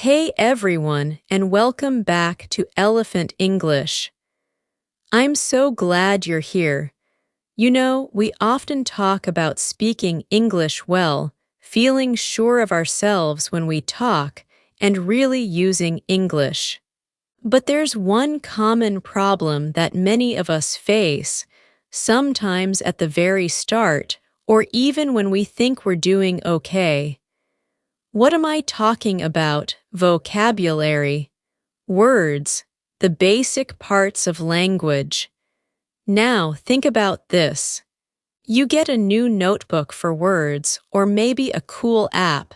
Hey everyone, and welcome back to Elephant English. I'm so glad you're here. You know, we often talk about speaking English well, feeling sure of ourselves when we talk, and really using English. But there's one common problem that many of us face, sometimes at the very start, or even when we think we're doing okay. What am I talking about? Vocabulary. Words, the basic parts of language. Now, think about this. You get a new notebook for words, or maybe a cool app.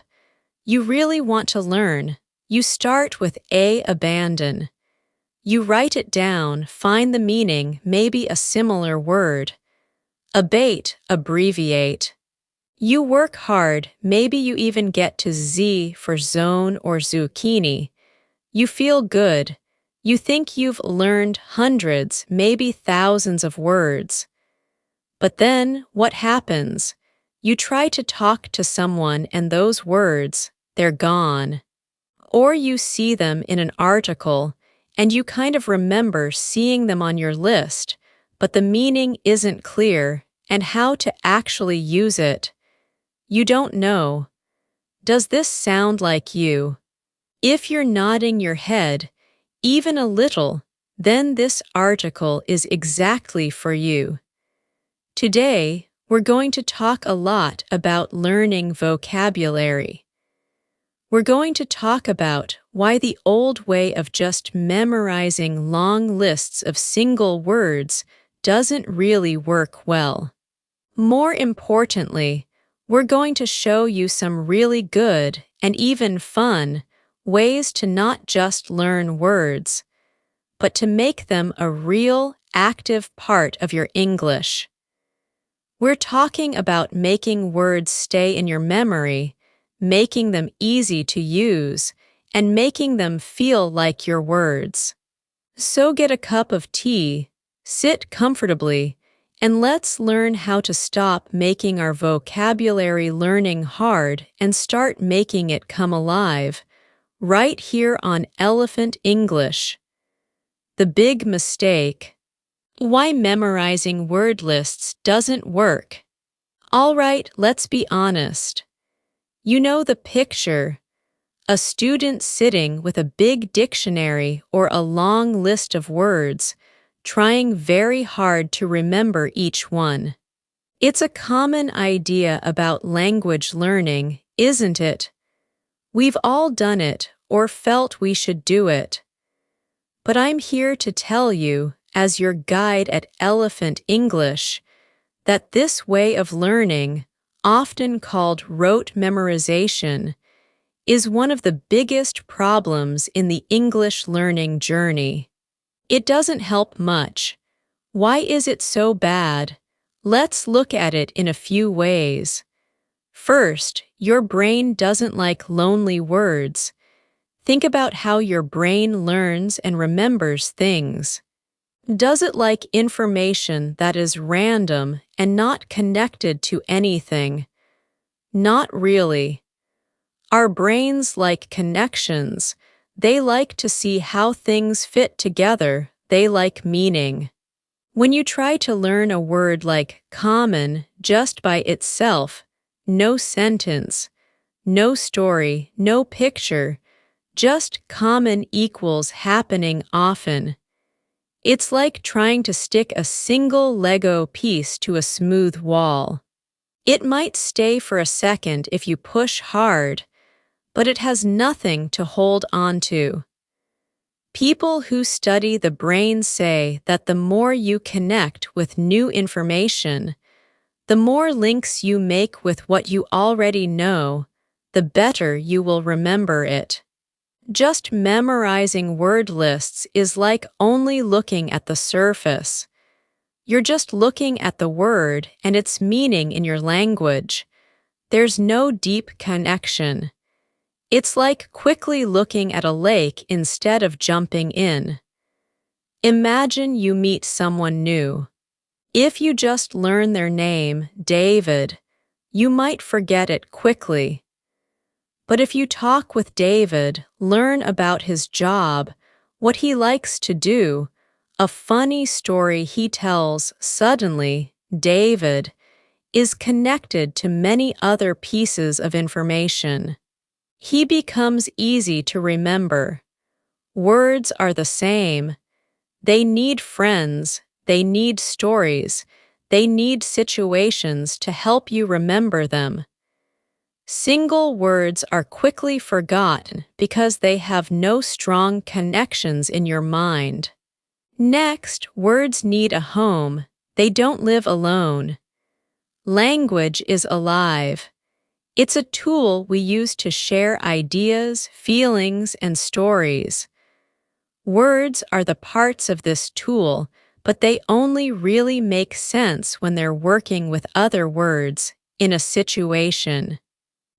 You really want to learn. You start with abandon. You write it down, find the meaning, maybe a similar word. Abate, abbreviate. You work hard, maybe you even get to Z for zone or zucchini. You feel good. You think you've learned hundreds, maybe thousands of words. But then, what happens? You try to talk to someone and those words, they're gone. Or you see them in an article, and you kind of remember seeing them on your list, but the meaning isn't clear, and how to actually use it. You don't know. Does this sound like you? If you're nodding your head, even a little, then this article is exactly for you. Today, we're going to talk a lot about learning vocabulary. We're going to talk about why the old way of just memorizing long lists of single words doesn't really work well. More importantly, we're going to show you some really good and even fun ways to not just learn words, but to make them a real, active part of your English. We're talking about making words stay in your memory, making them easy to use, and making them feel like your words. So get a cup of tea, sit comfortably, and let's learn how to stop making our vocabulary learning hard and start making it come alive, right here on Elephant English. The big mistake. Why memorizing word lists doesn't work. All right, let's be honest. You know the picture. A student sitting with a big dictionary or a long list of words, trying very hard to remember each one. It's a common idea about language learning, isn't it? We've all done it or felt we should do it. But I'm here to tell you, as your guide at Elephant English, that this way of learning, often called rote memorization, is one of the biggest problems in the English learning journey. It doesn't help much. Why is it so bad? Let's look at it in a few ways. First, your brain doesn't like lonely words. Think about how your brain learns and remembers things. Does it like information that is random and not connected to anything? Not really. Our brains like connections. They like to see how things fit together. They like meaning. When you try to learn a word like common just by itself, no sentence, no story, no picture, just common equals happening often. It's like trying to stick a single Lego piece to a smooth wall. It might stay for a second if you push hard, but it has nothing to hold on to. People who study the brain say that the more you connect with new information, the more links you make with what you already know, the better you will remember it. Just memorizing word lists is like only looking at the surface. You're just looking at the word and its meaning in your language. There's no deep connection. It's like quickly looking at a lake instead of jumping in. Imagine you meet someone new. If you just learn their name, David, you might forget it quickly. But if you talk with David, learn about his job, what he likes to do, a funny story he tells, suddenly, David is connected to many other pieces of information. He becomes easy to remember. Words are the same. They need friends, they need stories, they need situations to help you remember them. Single words are quickly forgotten because they have no strong connections in your mind. Next, words need a home. They don't live alone. Language is alive. It's a tool we use to share ideas, feelings, and stories. Words are the parts of this tool, but they only really make sense when they're working with other words in a situation.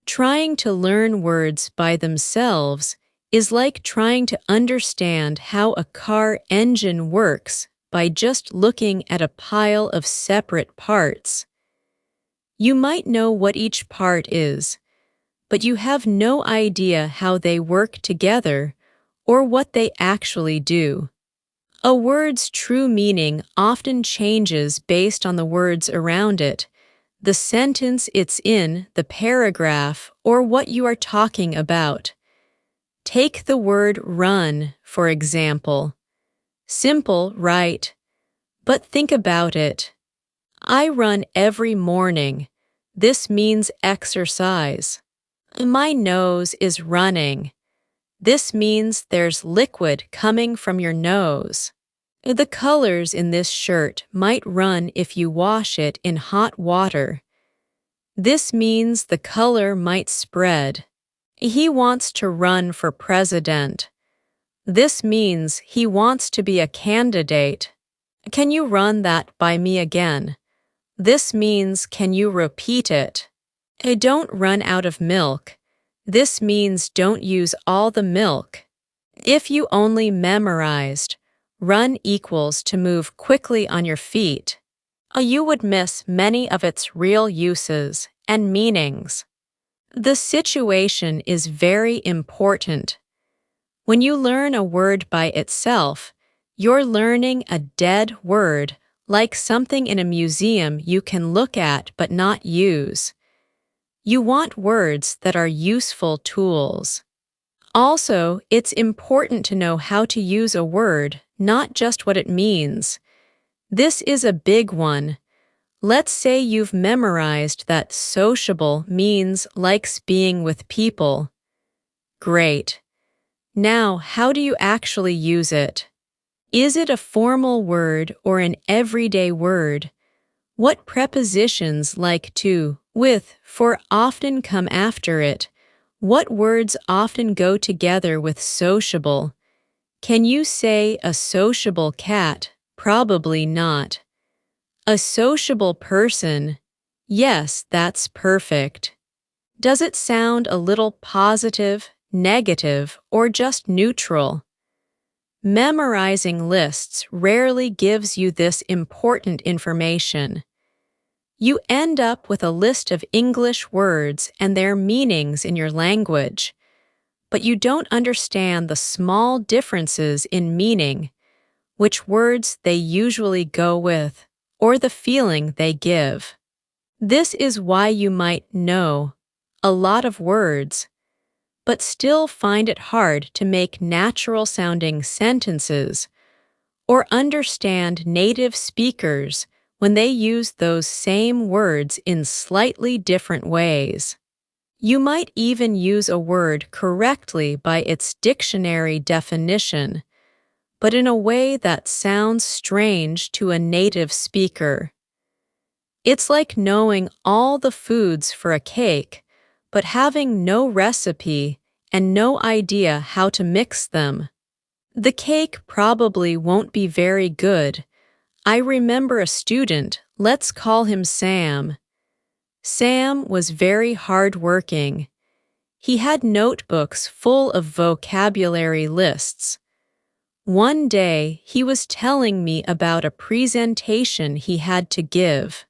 Trying to learn words by themselves is like trying to understand how a car engine works by just looking at a pile of separate parts. You might know what each part is, but you have no idea how they work together or what they actually do. A word's true meaning often changes based on the words around it, the sentence it's in, the paragraph, or what you are talking about. Take the word run, for example. Simple, right? But think about it. I run every morning. This means exercise. My nose is running. This means there's liquid coming from your nose. The colors in this shirt might run if you wash it in hot water. This means the color might spread. He wants to run for president. This means he wants to be a candidate. Can you run that by me again? This means can you repeat it? Don't run out of milk. This means don't use all the milk. If you only memorized, run equals to move quickly on your feet, you would miss many of its real uses and meanings. The situation is very important. When you learn a word by itself, you're learning a dead word, like something in a museum you can look at but not use. You want words that are useful tools. Also, it's important to know how to use a word, not just what it means. This is a big one. Let's say you've memorized that sociable means likes being with people. Great. Now, how do you actually use it? Is it a formal word or an everyday word? What prepositions like to, with, for often come after it? What words often go together with sociable? Can you say a sociable cat? Probably not. A sociable person? Yes, that's perfect. Does it sound a little positive, negative, or just neutral? Memorizing lists rarely gives you this important information. You end up with a list of English words and their meanings in your language, but you don't understand the small differences in meaning, which words they usually go with, or the feeling they give. This is why you might know a lot of words, but still find it hard to make natural-sounding sentences or understand native speakers when they use those same words in slightly different ways. You might even use a word correctly by its dictionary definition, but in a way that sounds strange to a native speaker. It's like knowing all the foods for a cake, but having no recipe and no idea how to mix them. The cake probably won't be very good. I remember a student, let's call him Sam. Sam was very hardworking. He had notebooks full of vocabulary lists. One day, he was telling me about a presentation he had to give.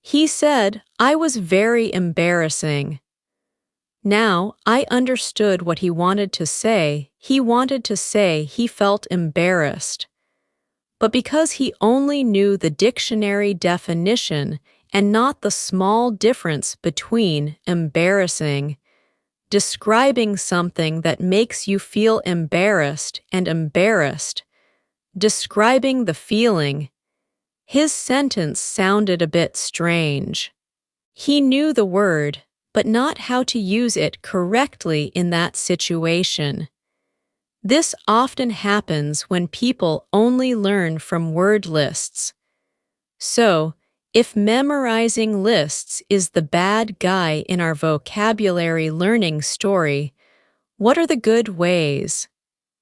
He said I was very embarrassing. Now, I understood what he wanted to say. He wanted to say he felt embarrassed. But because he only knew the dictionary definition and not the small difference between embarrassing, describing something that makes you feel embarrassed and embarrassed, describing the feeling, his sentence sounded a bit strange. He knew the word, but not how to use it correctly in that situation. This often happens when people only learn from word lists. So, if memorizing lists is the bad guy in our vocabulary learning story, what are the good ways?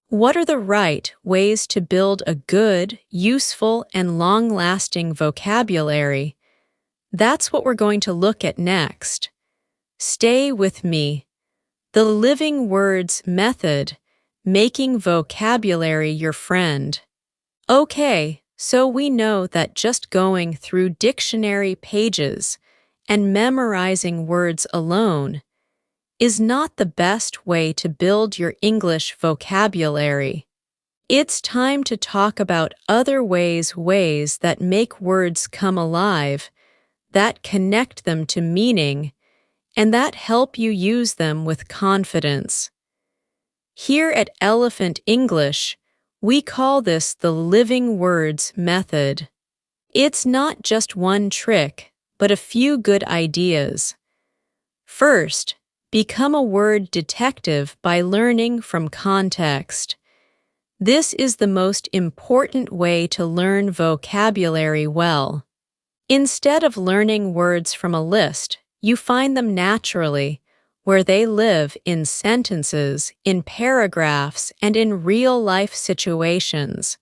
What are the right ways to build a good, useful, and long-lasting vocabulary? That's what we're going to look at next. Stay with me. The Living Words Method, making vocabulary your friend. Okay, so we know that just going through dictionary pages and memorizing words alone is not the best way to build your English vocabulary. It's time to talk about other ways that make words come alive, that connect them to meaning, and that help you use them with confidence. Here at Elephant English, we call this the Living Words Method. It's not just one trick, but a few good ideas. First, become a word detective by learning from context. This is the most important way to learn vocabulary well. Instead of learning words from a list, you find them naturally, where they live in sentences, in paragraphs, and in real-life situations.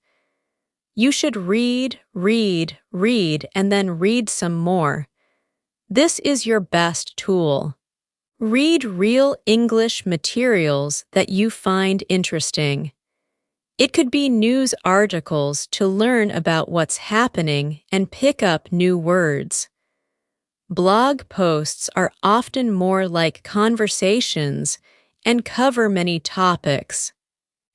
You should read, and then read some more. This is your best tool. Read real English materials that you find interesting. It could be news articles to learn about what's happening and pick up new words. Blog posts are often more like conversations and cover many topics.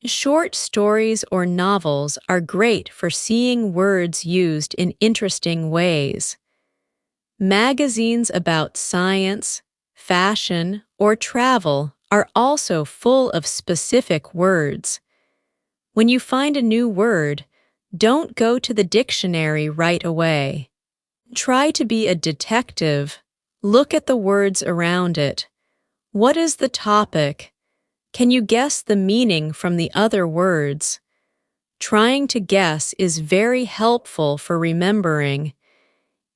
Short stories or novels are great for seeing words used in interesting ways. Magazines about science, fashion, or travel are also full of specific words. When you find a new word, don't go to the dictionary right away. Try to be a detective. Look at the words around it. What is the topic? Can you guess the meaning from the other words? Trying to guess is very helpful for remembering.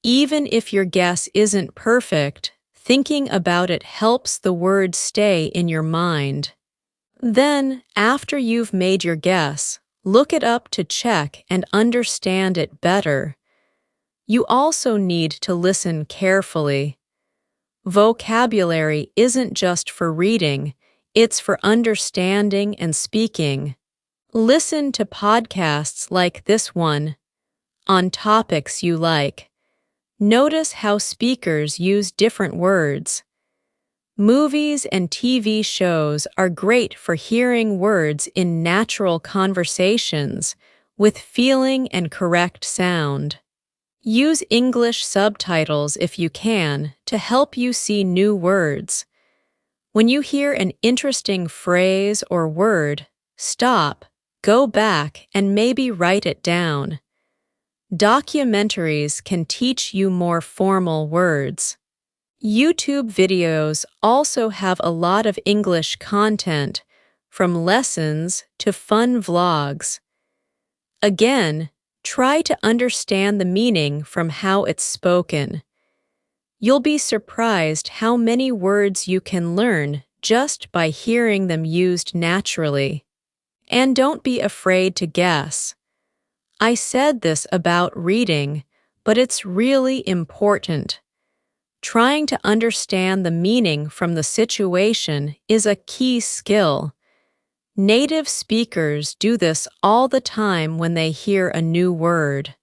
Even if your guess isn't perfect, thinking about it helps the word stay in your mind. Then, after you've made your guess, look it up to check and understand it better. You also need to listen carefully. Vocabulary isn't just for reading, it's for understanding and speaking. Listen to podcasts like this one, on topics you like. Notice how speakers use different words. Movies and TV shows are great for hearing words in natural conversations, with feeling and correct sound. Use English subtitles if you can to help you see new words. When you hear an interesting phrase or word, stop, go back, and maybe write it down. Documentaries can teach you more formal words. YouTube videos also have a lot of English content, from lessons to fun vlogs. Again, try to understand the meaning from how it's spoken. You'll be surprised how many words you can learn just by hearing them used naturally. And don't be afraid to guess. I said this about reading, but it's really important. Trying to understand the meaning from the situation is a key skill. Native speakers do this all the time when they hear a new word.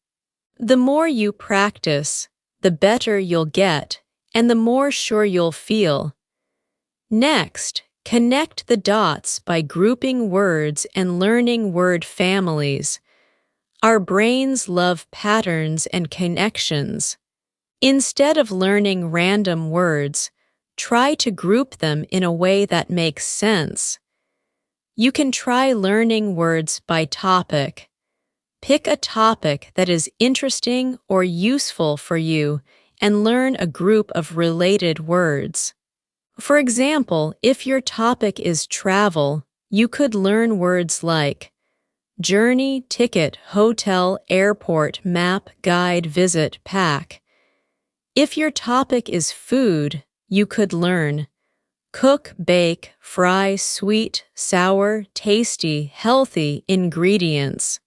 The more you practice, the better you'll get, and the more sure you'll feel. Next, connect the dots by grouping words and learning word families. Our brains love patterns and connections. Instead of learning random words, try to group them in a way that makes sense. You can try learning words by topic. Pick a topic that is interesting or useful for you and learn a group of related words. For example, if your topic is travel, you could learn words like journey, ticket, hotel, airport, map, guide, visit, pack. If your topic is food, you could learn cook, bake, fry, sweet, sour, tasty, healthy ingredients.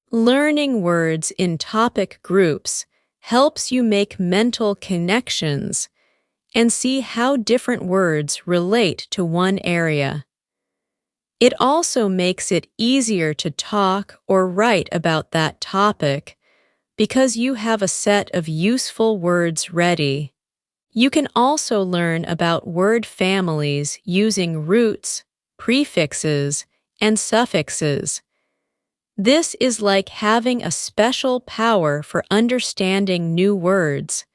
Learning words in topic groups helps you make mental connections and see how different words relate to one area. It also makes it easier to talk or write about that topic because you have a set of useful words ready. You can also learn about word families using roots, prefixes, and suffixes. This is like having a special power for understanding new words.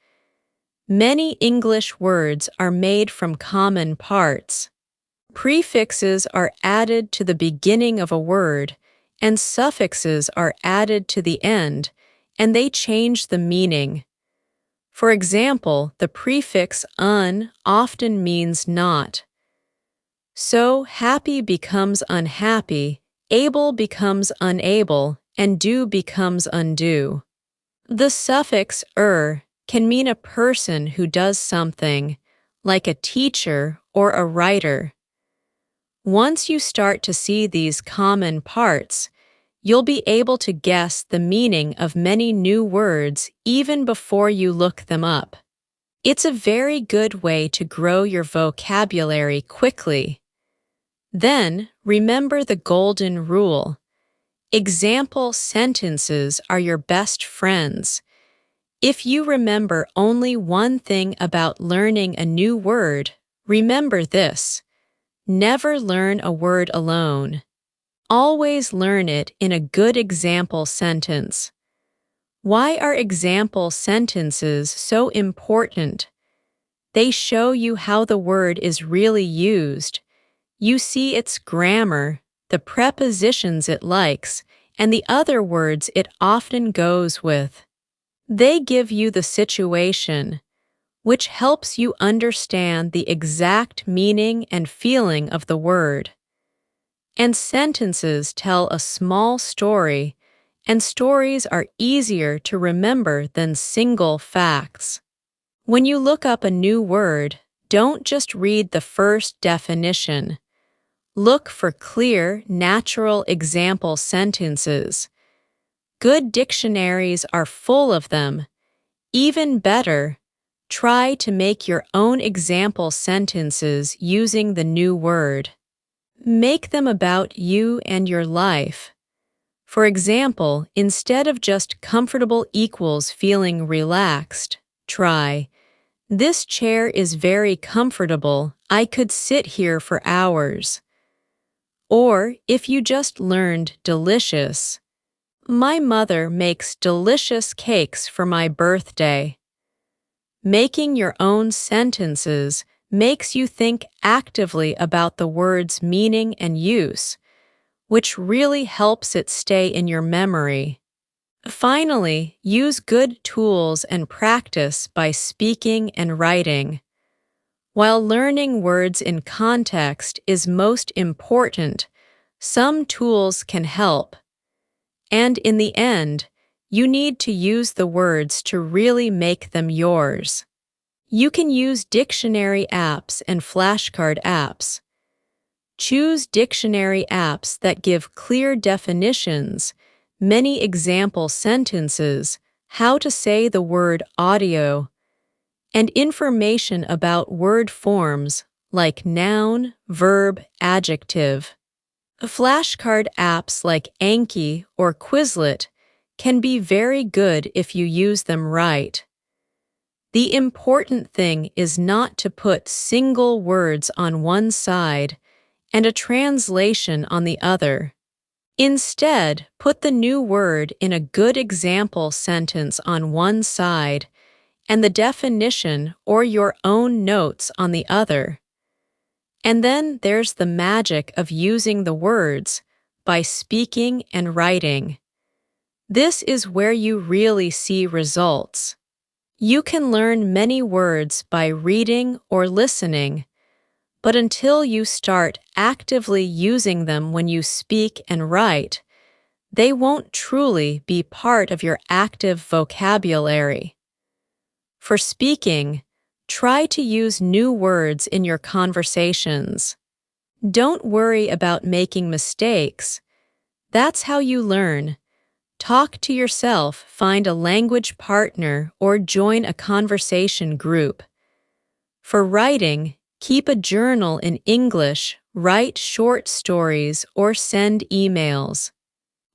Many English words are made from common parts. Prefixes are added to the beginning of a word, and suffixes are added to the end, and they change the meaning. For example, the prefix "un" often means not. So happy becomes unhappy, able becomes unable, and do becomes undo. The suffix can mean a person who does something, like a teacher or a writer. Once you start to see these common parts, you'll be able to guess the meaning of many new words even before you look them up. It's a very good way to grow your vocabulary quickly. Then, remember the golden rule. Example sentences are your best friends. If you remember only one thing about learning a new word, remember this: never learn a word alone. Always learn it in a good example sentence. Why are example sentences so important? They show you how the word is really used. You see its grammar, the prepositions it likes, and the other words it often goes with. They give you the situation, which helps you understand the exact meaning and feeling of the word. And sentences tell a small story, and stories are easier to remember than single facts. When you look up a new word, don't just read the first definition. Look for clear, natural example sentences. Good dictionaries are full of them. Even better, try to make your own example sentences using the new word. Make them about you and your life. For example, instead of just comfortable equals feeling relaxed, try, this chair is very comfortable, I could sit here for hours. Or, if you just learned delicious, my mother makes delicious cakes for my birthday. Making your own sentences makes you think actively about the word's meaning and use, which really helps it stay in your memory. Finally, use good tools and practice by speaking and writing. While learning words in context is most important, some tools can help. And in the end, you need to use the words to really make them yours. You can use dictionary apps and flashcard apps. Choose dictionary apps that give clear definitions, many example sentences, how to say the word audio, and information about word forms like noun, verb, adjective. Flashcard apps like Anki or Quizlet can be very good if you use them right. The important thing is not to put single words on one side and a translation on the other. Instead, put the new word in a good example sentence on one side and the definition or your own notes on the other. And then there's the magic of using the words by speaking and writing. This is where you really see results. You can learn many words by reading or listening, but until you start actively using them when you speak and write, they won't truly be part of your active vocabulary. For speaking, try to use new words in your conversations. Don't worry about making mistakes. That's how you learn. Talk to yourself, find a language partner, or join a conversation group. For writing, keep a journal in English, write short stories, or send emails.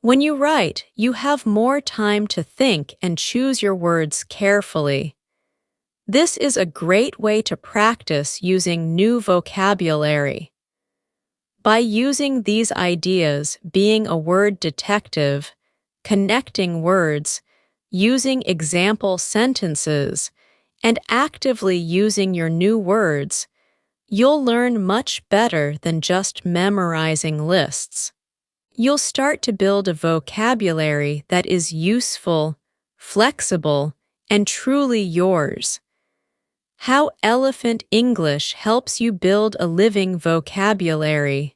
When you write, you have more time to think and choose your words carefully. This is a great way to practice using new vocabulary. By using these ideas, being a word detective, connecting words, using example sentences, and actively using your new words, you'll learn much better than just memorizing lists. You'll start to build a vocabulary that is useful, flexible, and truly yours. How Elephant English helps you build a living vocabulary.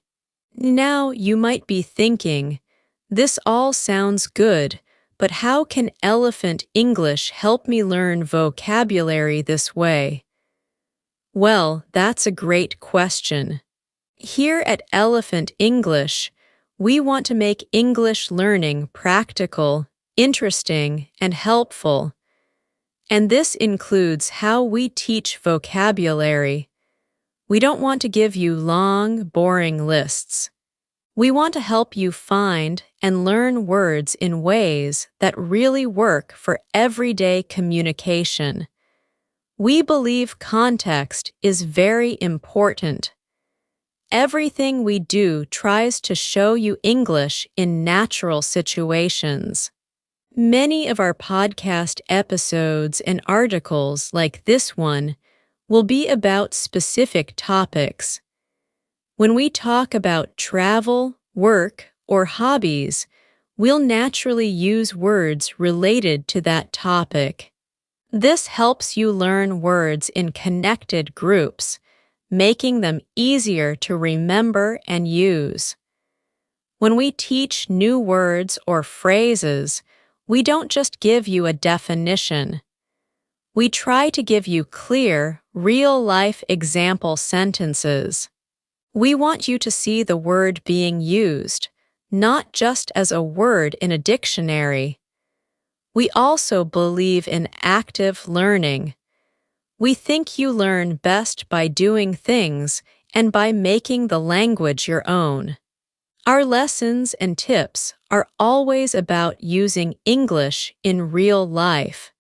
Now you might be thinking, this all sounds good, but how can Elephant English help me learn vocabulary this way? Well, that's a great question. Here at Elephant English, we want to make English learning practical, interesting, and helpful. And this includes how we teach vocabulary. We don't want to give you long, boring lists. We want to help you find and learn words in ways that really work for everyday communication. We believe context is very important. Everything we do tries to show you English in natural situations. Many of our podcast episodes and articles, like this one, will be about specific topics. When we talk about travel, work, or hobbies, we'll naturally use words related to that topic. This helps you learn words in connected groups, making them easier to remember and use. When we teach new words or phrases, we don't just give you a definition. We try to give you clear, real-life example sentences. We want you to see the word being used, not just as a word in a dictionary. We also believe in active learning. We think you learn best by doing things and by making the language your own. Our lessons and tips are always about using English in real life.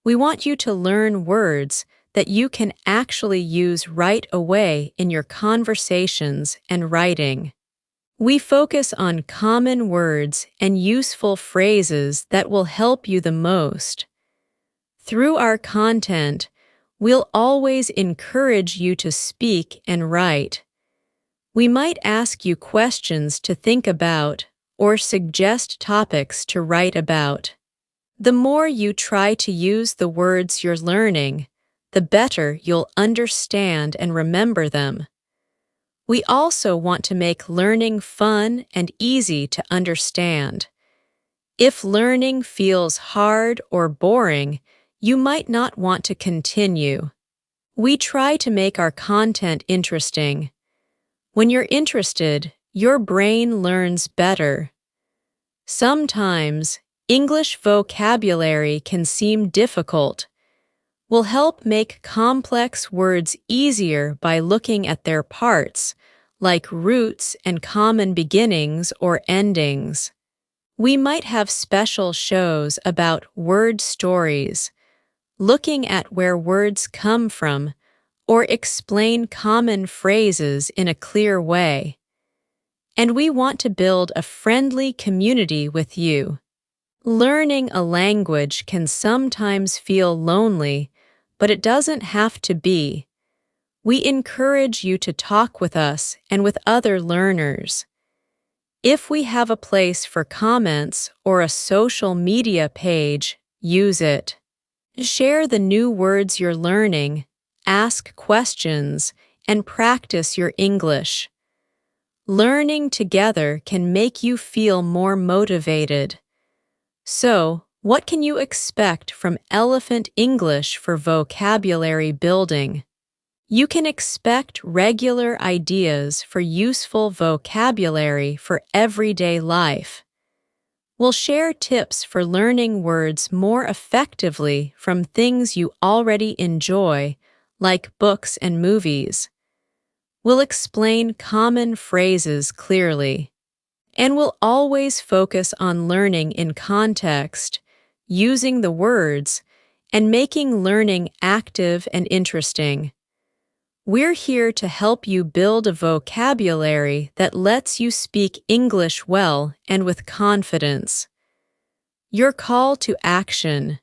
We want you to learn words that you can actually use right away in your conversations and writing. We focus on common words and useful phrases that will help you the most. Through our content, we'll always encourage you to speak and write. We might ask you questions to think about or suggest topics to write about. The more you try to use the words you're learning, the better you'll understand and remember them. We also want to make learning fun and easy to understand. If learning feels hard or boring, you might not want to continue. We try to make our content interesting. When you're interested, your brain learns better. Sometimes, English vocabulary can seem difficult. We'll help make complex words easier by looking at their parts, like roots and common beginnings or endings. We might have special shows about word stories, looking at where words come from, or explain common phrases in a clear way. And we want to build a friendly community with you. Learning a language can sometimes feel lonely, but it doesn't have to be. We encourage you to talk with us and with other learners. If we have a place for comments or a social media page, use it. Share the new words you're learning, ask questions, and practice your English. Learning together can make you feel more motivated. So, what can you expect from Elephant English for vocabulary building? You can expect regular ideas for useful vocabulary for everyday life. We'll share tips for learning words more effectively from things you already enjoy, like books and movies. We'll explain common phrases clearly. And we'll always focus on learning in context, using the words, and making learning active and interesting. We're here to help you build a vocabulary that lets you speak English well and with confidence. Your call to action.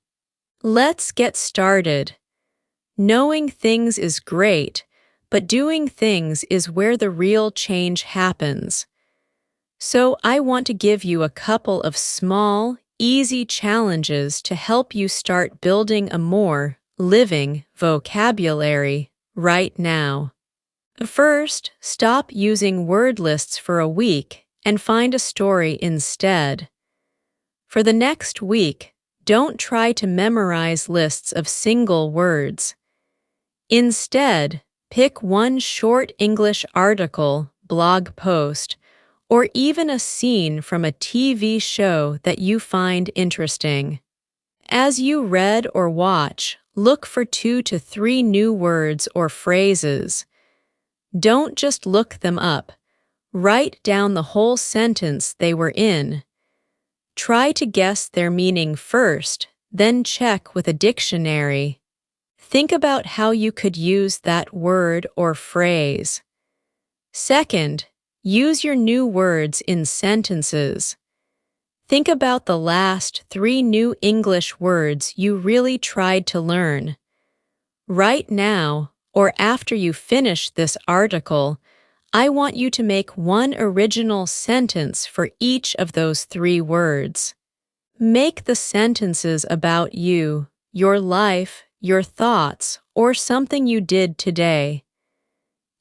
Let's get started. Knowing things is great, but doing things is where the real change happens. So I want to give you a couple of small, easy challenges to help you start building a more living vocabulary right now. First, stop using word lists for a week and find a story instead. For the next week, don't try to memorize lists of single words. Instead, pick one short English article, blog post, or even a scene from a TV show that you find interesting. As you read or watch, look for 2 to 3 new words or phrases. Don't just look them up. Write down the whole sentence they were in. Try to guess their meaning first, then check with a dictionary. Think about how you could use that word or phrase. Second, use your new words in sentences. Think about the last 3 new English words you really tried to learn. Right now, or after you finish this article, I want you to make one original sentence for each of those 3 words. Make the sentences about you, your life, your thoughts, or something you did today.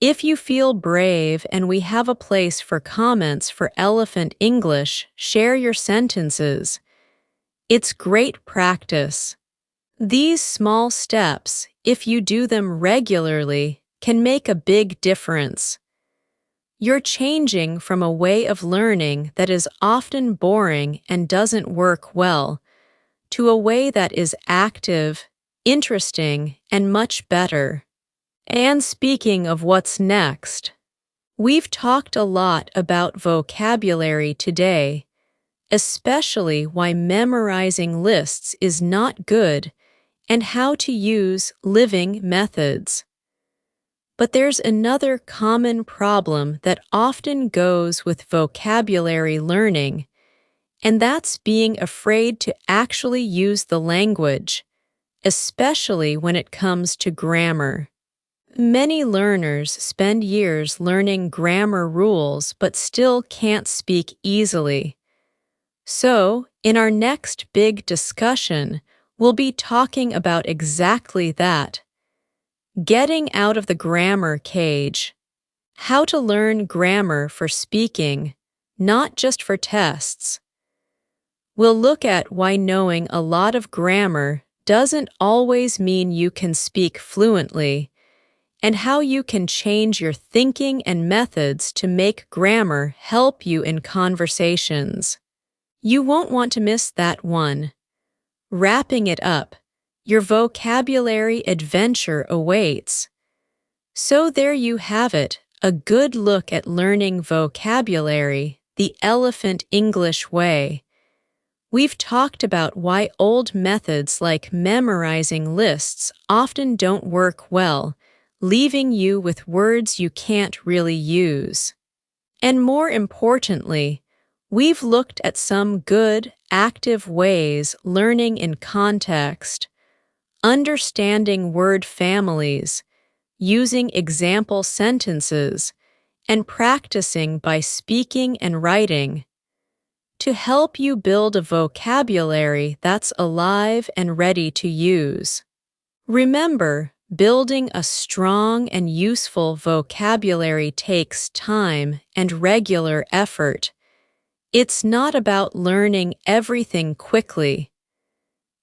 If you feel brave and we have a place for comments for Elephant English, share your sentences. It's great practice. These small steps, if you do them regularly, can make a big difference. You're changing from a way of learning that is often boring and doesn't work well, to a way that is active, interesting, and much better. And speaking of what's next, we've talked a lot about vocabulary today, especially why memorizing lists is not good and how to use living methods. But there's another common problem that often goes with vocabulary learning, and that's being afraid to actually use the language, especially when it comes to grammar. Many learners spend years learning grammar rules but still can't speak easily. So, in our next big discussion, we'll be talking about exactly that. Getting out of the grammar cage. How to learn grammar for speaking, not just for tests. We'll look at why knowing a lot of grammar doesn't always mean you can speak fluently, and how you can change your thinking and methods to make grammar help you in conversations. You won't want to miss that one. Wrapping it up, your vocabulary adventure awaits. So there you have it, a good look at learning vocabulary, the Elephant English way. We've talked about why old methods like memorizing lists often don't work well, leaving you with words you can't really use. And more importantly, we've looked at some good, active ways learning in context, understanding word families, using example sentences, and practicing by speaking and writing to help you build a vocabulary that's alive and ready to use. Remember, building a strong and useful vocabulary takes time and regular effort. It's not about learning everything quickly.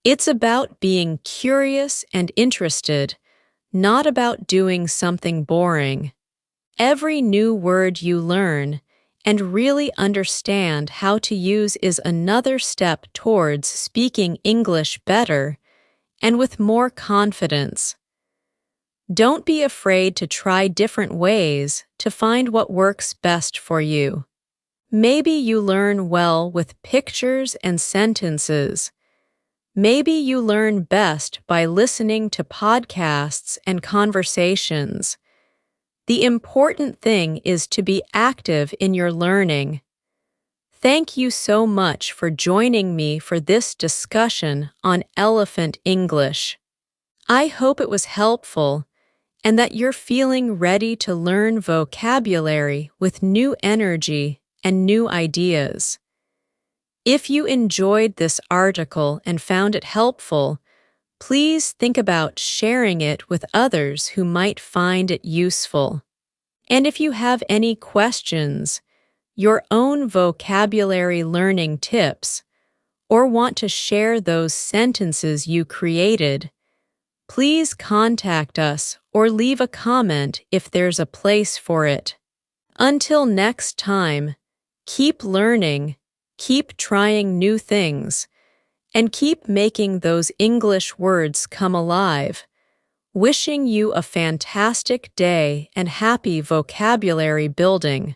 It's about being curious and interested, not about doing something boring. Every new word you learn and really understand how to use is another step towards speaking English better and with more confidence. Don't be afraid to try different ways to find what works best for you. Maybe you learn well with pictures and sentences. Maybe you learn best by listening to podcasts and conversations. The important thing is to be active in your learning. Thank you so much for joining me for this discussion on Elephant English. I hope it was helpful and that you're feeling ready to learn vocabulary with new energy and new ideas. If you enjoyed this article and found it helpful, please think about sharing it with others who might find it useful. And if you have any questions, your own vocabulary learning tips, or want to share those sentences you created, please contact us or leave a comment if there's a place for it. Until next time, keep learning, keep trying new things, and keep making those English words come alive. Wishing you a fantastic day and happy vocabulary building.